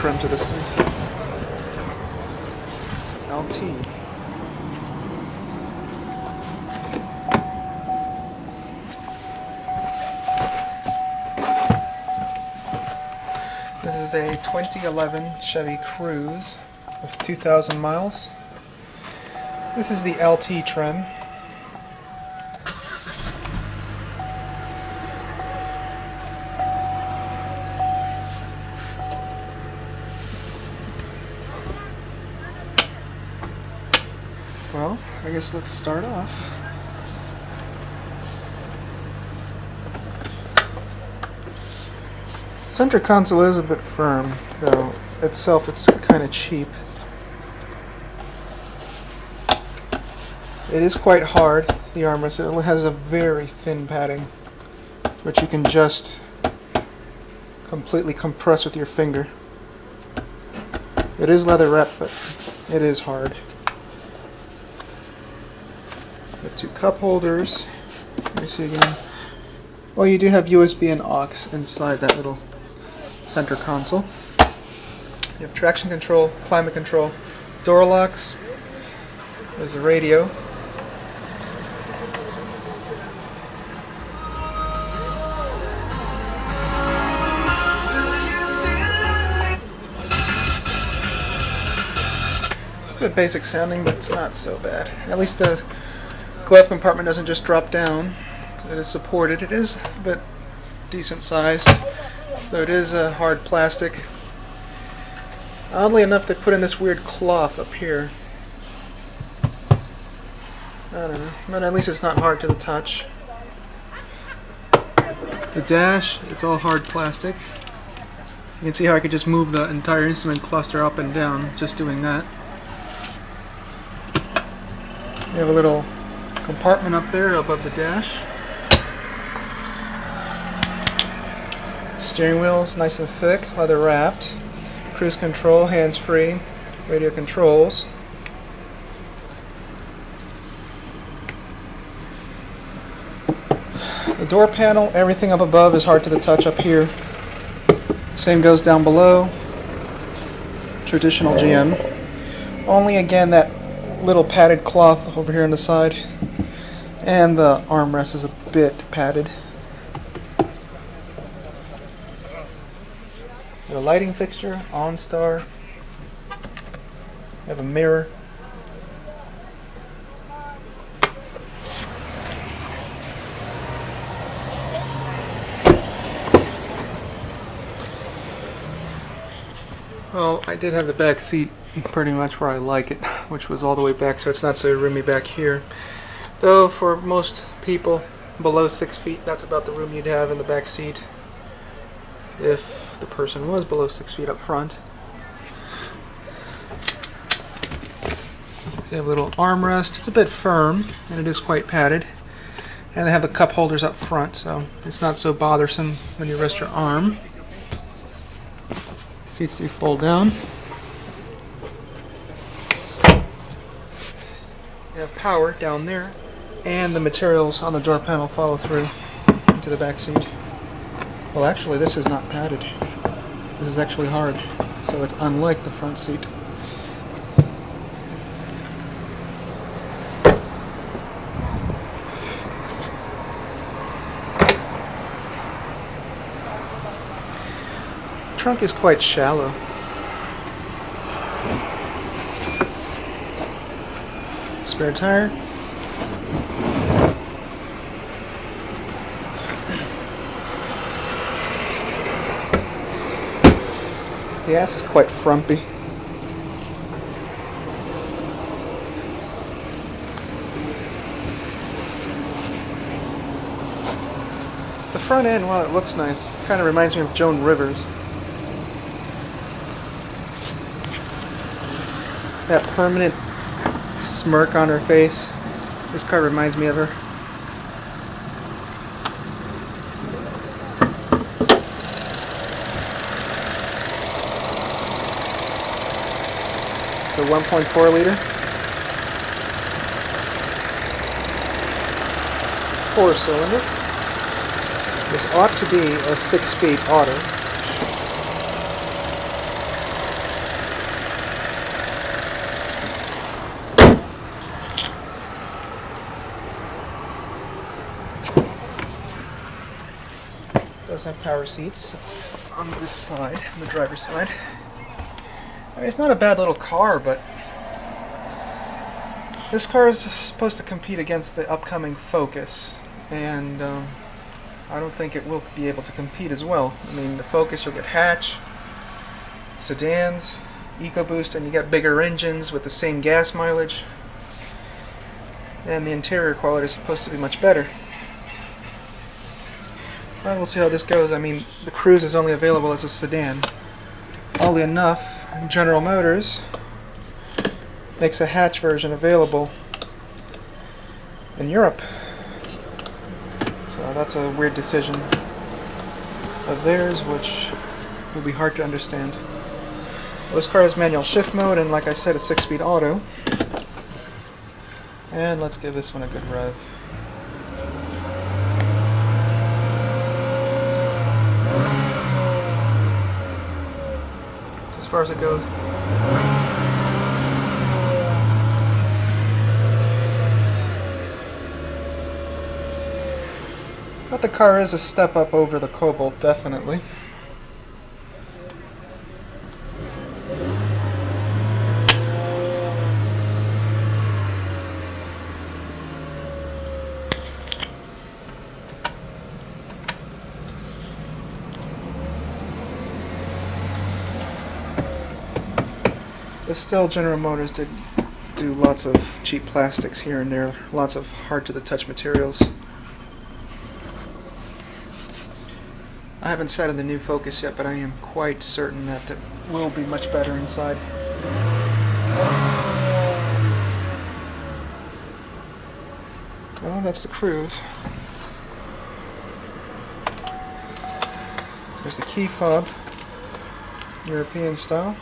trim to this thing. It's an LT. This is a 2011 Chevy Cruze with 2,000 miles. This is the LT trim. Well, I guess let's start off. Center console is a bit firm, though itself it's kind of cheap. It is quite hard, the armrest. It has a very thin padding, which you can just completely compress with your finger. It is leather wrapped, but it is hard. The two cup holders. Let me see again. Well, you do have USB and aux inside that little center console. You have traction control, climate control, door locks. There's a radio. It's a bit basic sounding, but it's not so bad. At least the glove compartment doesn't just drop down. It is supported. It is a bit decent sized, though it is a hard plastic. Oddly enough, they put in this weird cloth up here. I don't know, but at least it's not hard to the touch. The dash, it's all hard plastic. You can see how I could just move the entire instrument cluster up and down just doing that. You have a little compartment up there above the dash. Steering wheel's nice and thick, leather wrapped. Cruise control, hands-free, radio controls. The door panel, everything up above is hard to the touch up here. Same goes down below. Traditional GM. Only again that little padded cloth over here on the side. And the armrest is a bit padded. You have a lighting fixture, OnStar. You have a mirror. Well, I did have the back seat pretty much where I like it, which was all the way back, so it's not so roomy back here. Though for most people below 6 feet, that's about the room you'd have in the back seat if the person was below 6 feet up front. You have a little armrest. It's a bit firm, and it is quite padded. And they have the cup holders up front, so it's not so bothersome when you rest your arm. Seats do fold down. You have power down there, and the materials on the door panel follow through into the back seat. Well, actually, this is not padded. This is actually hard, so it's unlike the front seat. The trunk is quite shallow. Spare tire. The ass is quite frumpy. The front end, while it looks nice, kind of reminds me of Joan Rivers. That permanent smirk on her face. This car reminds me of her. It's a 1.4 liter. 4-cylinder. This ought to be a 6-speed auto. does have power seats on this side, on the driver's side. I mean, it's not a bad little car, but this car is supposed to compete against the upcoming Focus, and I don't think it will be able to compete as well. I mean, the Focus, you'll get hatch, sedans, EcoBoost, and you get bigger engines with the same gas mileage, and the interior quality is supposed to be much better. Well, we'll see how this goes. I mean, the Cruze is only available as a sedan. Oddly enough, General Motors makes a hatch version available in Europe. So that's a weird decision of theirs, which will be hard to understand. Well, this car has manual shift mode, and like I said, a 6-speed auto. And let's give this one a good rev. As far as it goes. But the car is a step up over the Cobalt, definitely. But still, General Motors did do lots of cheap plastics here and there, lots of hard-to-the-touch materials. I haven't sat in the new Focus yet, but I am quite certain that it will be much better inside. Well, that's the Cruze. There's the key fob, European style.